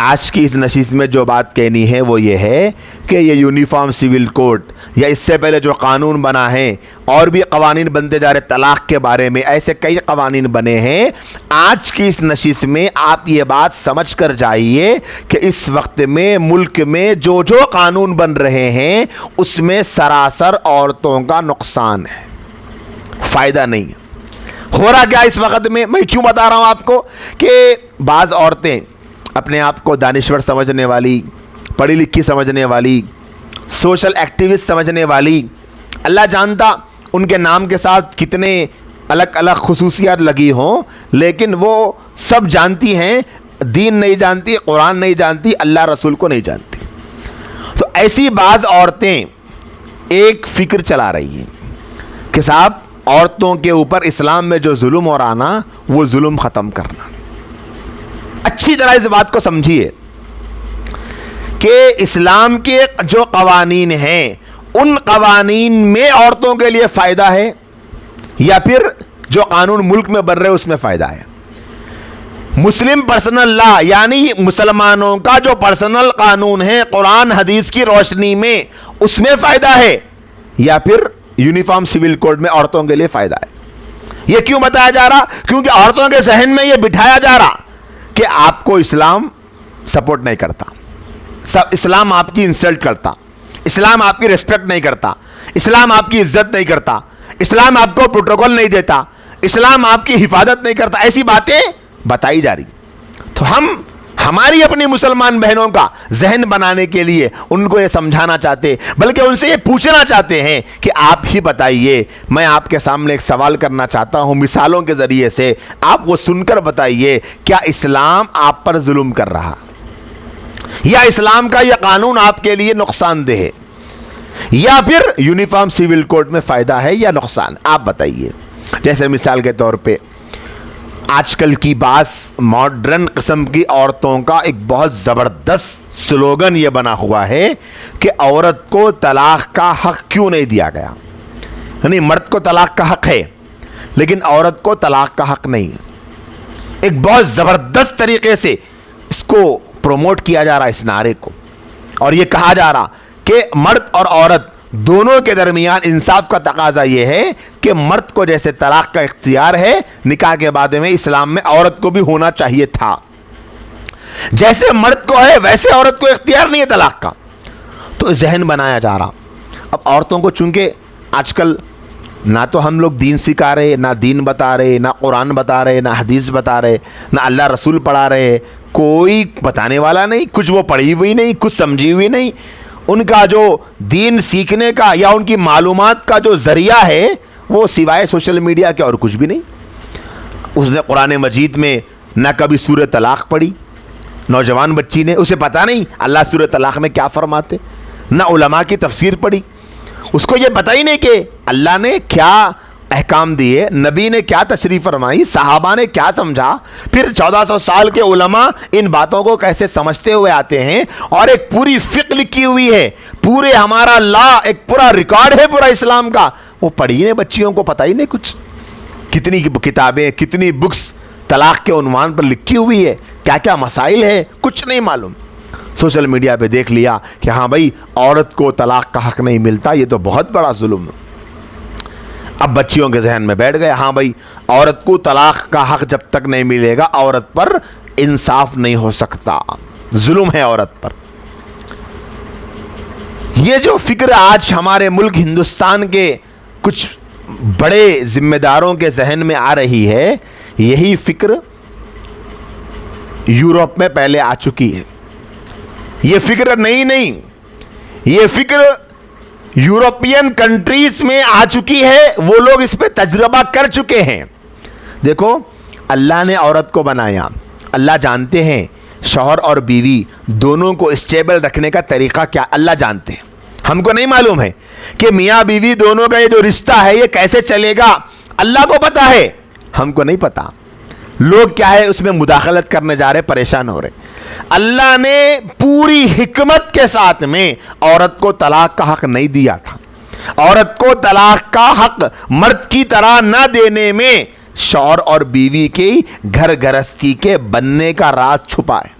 آج کی اس نشست میں جو بات کہنی ہے وہ یہ ہے کہ یہ یونیفارم سول کوڈ یا اس سے پہلے جو قانون بنا ہے اور بھی قوانین بنتے جا رہے طلاق کے بارے میں، ایسے کئی قوانین بنے ہیں، آج کی اس نشست میں آپ یہ بات سمجھ کر جائیے کہ اس وقت میں ملک میں جو قانون بن رہے ہیں اس میں سراسر عورتوں کا نقصان ہے، فائدہ نہیں ہے۔ ہو رہا کیا اس وقت میں کیوں بتا رہا ہوں آپ کو کہ بعض عورتیں اپنے آپ کو دانشور سمجھنے والی، پڑھی لکھی سمجھنے والی، سوشل ایکٹیوسٹ سمجھنے والی، اللہ جانتا ان کے نام کے ساتھ کتنے الگ الگ خصوصیات لگی ہوں، لیکن وہ سب جانتی ہیں، دین نہیں جانتی، قرآن نہیں جانتی، اللہ رسول کو نہیں جانتی۔ تو ایسی بعض عورتیں ایک فکر چلا رہی ہیں کہ صاحب عورتوں کے اوپر اسلام میں جو ظلم ہو رہا نا وہ ظلم ختم کرنا۔ اچھی طرح اس بات کو سمجھیے کہ اسلام کے جو قوانین ہیں ان قوانین میں عورتوں کے لیے فائدہ ہے یا پھر جو قانون ملک میں بن رہے اس میں فائدہ ہے؟ مسلم پرسنل لا یعنی مسلمانوں کا جو پرسنل قانون ہے قرآن حدیث کی روشنی میں اس میں فائدہ ہے یا پھر یونیفارم سول کوڈ میں عورتوں کے لیے فائدہ ہے؟ یہ کیوں بتایا جا رہا؟ کیونکہ عورتوں کے ذہن میں یہ بٹھایا جا رہا کہ آپ کو اسلام سپورٹ نہیں کرتا، اسلام آپ کی انسلٹ کرتا، اسلام آپ کی ریسپیکٹ نہیں کرتا، اسلام آپ کی عزت نہیں کرتا، اسلام آپ کو پروٹوکول نہیں دیتا، اسلام آپ کی حفاظت نہیں کرتا، ایسی باتیں بتائی جا رہی۔ تو ہماری اپنی مسلمان بہنوں کا ذہن بنانے کے لیے ان کو یہ سمجھانا چاہتے، بلکہ ان سے یہ پوچھنا چاہتے ہیں کہ آپ ہی بتائیے، میں آپ کے سامنے ایک سوال کرنا چاہتا ہوں مثالوں کے ذریعے سے، آپ وہ سن کر بتائیے کیا اسلام آپ پر ظلم کر رہا یا اسلام کا یہ قانون آپ کے لیے نقصان دہ ہے یا پھر یونیفارم سول کوڈ میں فائدہ ہے یا نقصان؟ آپ بتائیے۔ جیسے مثال کے طور پہ آج کل کی بعض ماڈرن قسم کی عورتوں کا ایک بہت زبردست سلوگن یہ بنا ہوا ہے کہ عورت کو طلاق کا حق کیوں نہیں دیا گیا، یعنی مرد کو طلاق کا حق ہے لیکن عورت کو طلاق کا حق نہیں ہے۔ ایک بہت زبردست طریقے سے اس کو پروموٹ کیا جا رہا ہے اس نعرے کو، اور یہ کہا جا رہا کہ مرد اور عورت دونوں کے درمیان انصاف کا تقاضا یہ ہے کہ مرد کو جیسے طلاق کا اختیار ہے نکاح کے بعد میں اسلام میں عورت کو بھی ہونا چاہیے تھا، جیسے مرد کو ہے ویسے عورت کو اختیار نہیں ہے طلاق کا۔ تو ذہن بنایا جا رہا۔ اب عورتوں کو چونکہ آج کل نہ تو ہم لوگ دین سکھا رہے، نہ دین بتا رہے، نہ قرآن بتا رہے، نہ حدیث بتا رہے، نہ اللہ رسول پڑھا رہے، کوئی بتانے والا نہیں، کچھ وہ پڑھی ہوئی نہیں، کچھ سمجھی ہوئی نہیں، ان کا جو دین سیکھنے کا یا ان کی معلومات کا جو ذریعہ ہے وہ سوائے سوشل میڈیا کے اور کچھ بھی نہیں۔ اس نے قرآن مجید میں نہ کبھی سورہ طلاق پڑھی، نوجوان بچی نے، اسے پتہ نہیں اللہ سورہ طلاق میں کیا فرماتے، نہ علماء کی تفسیر پڑھی، اس کو یہ پتہ ہی نہیں کہ اللہ نے کیا احکام دیے، نبی نے کیا تشریح فرمائی، صحابہ نے کیا سمجھا، پھر 1400 سال کے علماء ان باتوں کو کیسے سمجھتے ہوئے آتے ہیں، اور ایک پوری فقہ لکھی ہوئی ہے، پورے ہمارا لا ایک پورا ریکارڈ ہے پورا اسلام کا، وہ پڑھی نہیں، بچیوں کو پتہ ہی نہیں کچھ، کتنی کتابیں کتنی بکس طلاق کے عنوان پر لکھی ہوئی ہے، کیا کیا مسائل ہے، کچھ نہیں معلوم۔ سوشل میڈیا پہ دیکھ لیا کہ ہاں بھائی عورت کو طلاق کا حق نہیں ملتا، یہ تو بہت بڑا ظلم ہے۔ اب بچیوں کے ذہن میں بیٹھ گئے ہاں بھائی عورت کو طلاق کا حق جب تک نہیں ملے گا عورت پر انصاف نہیں ہو سکتا، ظلم ہے عورت پر۔ یہ جو فکر آج ہمارے ملک ہندوستان کے کچھ بڑے ذمہ داروں کے ذہن میں آ رہی ہے، یہی فکر یورپ میں پہلے آ چکی ہے۔ یہ فکر نہیں، یہ فکر یورپین کنٹریز میں آ چکی ہے، وہ لوگ اس پہ تجربہ کر چکے ہیں۔ دیکھو اللہ نے عورت کو بنایا، اللہ جانتے ہیں شوہر اور بیوی دونوں کو اسٹیبل رکھنے کا طریقہ کیا، اللہ جانتے ہیں، ہم کو نہیں معلوم ہے کہ میاں بیوی دونوں کا یہ جو رشتہ ہے یہ کیسے چلے گا، اللہ کو پتا ہے، ہم کو نہیں پتا۔ لوگ کیا ہے اس میں مداخلت کرنے جا رہے، پریشان ہو رہے۔ اللہ نے پوری حکمت کے ساتھ میں عورت کو طلاق کا حق نہیں دیا تھا، عورت کو طلاق کا حق مرد کی طرح نہ دینے میں شوہر اور بیوی کی گھر گرہستی کے بننے کا راز چھپا ہے۔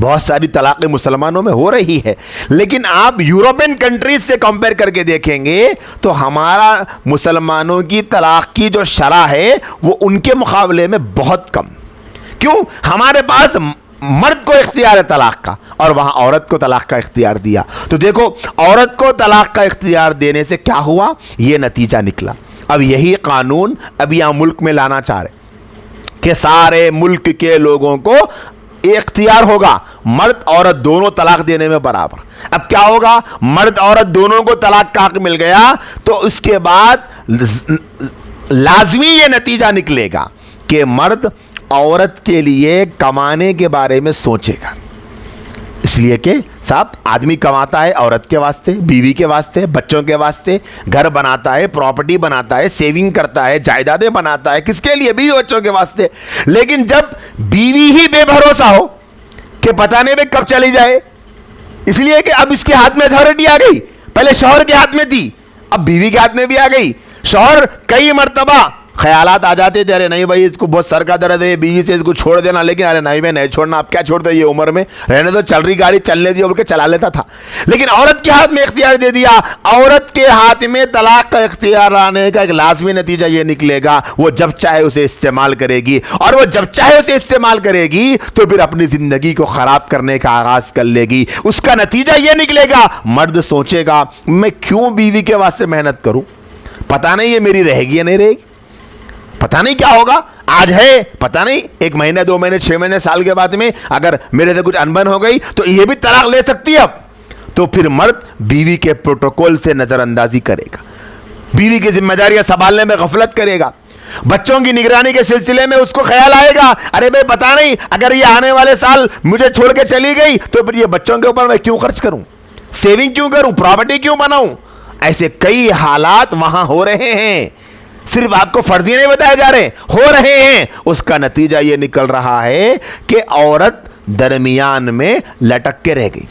بہت ساری طلاقیں مسلمانوں میں ہو رہی ہے، لیکن آپ یورپین کنٹریز سے کمپیئر کر کے دیکھیں گے تو ہمارا مسلمانوں کی طلاق کی جو شرح ہے وہ ان کے مقابلے میں بہت کم. کیوں؟ ہمارے پاس مرد کو اختیار ہے طلاق کا، اور وہاں عورت کو طلاق کا اختیار دیا. تو دیکھو عورت کو طلاق کا اختیار دینے سے کیا ہوا، یہ نتیجہ نکلا. اب یہی قانون اب یہاں ملک میں لانا چاہ رہے کہ سارے ملک کے لوگوں کو اختیار ہوگا، مرد عورت دونوں طلاق دینے میں برابر. اب کیا ہوگا، مرد عورت دونوں کو طلاق کا حق مل گیا تو اس کے بعد لازمی یہ نتیجہ نکلے گا کہ مرد عورت کے لیے کمانے کے بارے میں سوچے گا. اس لیے کہ صاحب آدمی کماتا ہے عورت کے واسطے، بیوی کے واسطے، بچوں کے واسطے، گھر بناتا ہے، پراپرٹی بناتا ہے، سیونگ کرتا ہے، جائیدادیں بناتا ہے، کس کے لیے؟ بیوی بچوں کے واسطے. لیکن جب بیوی ہی بے بھروسہ ہو کہ پتہ نہیں بھائی کب چلی جائے، اس لیے کہ اب اس کے ہاتھ میں اتھارٹی آ گئی، پہلے شوہر کے ہاتھ میں تھی، اب بیوی کے ہاتھ میں بھی آ گئی. شوہر کئی مرتبہ خیالات آ جاتے تھے، ارے نہیں بھائی اس کو بہت سر کا درد ہے، بیوی سے اس کو چھوڑ دینا، لیکن ارے نہیں میں نہیں چھوڑنا، آپ کیا چھوڑتے یہ عمر میں، رہنے دو، چل رہی گاڑی چلنے دی بول کے چلا لیتا تھا. لیکن عورت کے ہاتھ میں اختیار دے دیا. عورت کے ہاتھ میں طلاق کا اختیار آنے کا ایک لازمی نتیجہ یہ نکلے گا، وہ جب چاہے اسے استعمال کرے گی، اور وہ جب چاہے اسے استعمال کرے گی تو پھر اپنی زندگی کو خراب کرنے کا آغاز کر لے گی. اس کا نتیجہ یہ نکلے گا، مرد سوچے گا میں کیوں بیوی کے واسطے محنت کروں، پتہ نہیں یہ میری رہے گی یا نہیں رہے گی، پتہ نہیں کیا ہوگا، آج ہے پتہ نہیں 1 مہینے 2 مہینے 6 مہینے سال کے بعد میں اگر میرے سے کچھ انبن ہو گئی تو یہ بھی طلاق لے سکتی ہے. اب تو پھر مرد بیوی کے پروٹوکول سے نظر اندازی کرے گا، بیوی کی ذمہ داریاں سنبھالنے میں غفلت کرے گا، بچوں کی نگرانی کے سلسلے میں اس کو خیال آئے گا ارے بھائی پتہ نہیں اگر یہ آنے والے سال مجھے چھوڑ کے چلی گئی تو پھر یہ بچوں کے اوپر میں کیوں خرچ کروں، سیونگ کیوں کروں، پراپرٹی کیوں بناؤں. ایسے کئی حالات وہاں ہو رہے ہیں، صرف آپ کو فرضی نہیں بتائے جا رہے، ہو رہے ہیں. اس کا نتیجہ یہ نکل رہا ہے کہ عورت درمیان میں لٹک کے رہ گئی.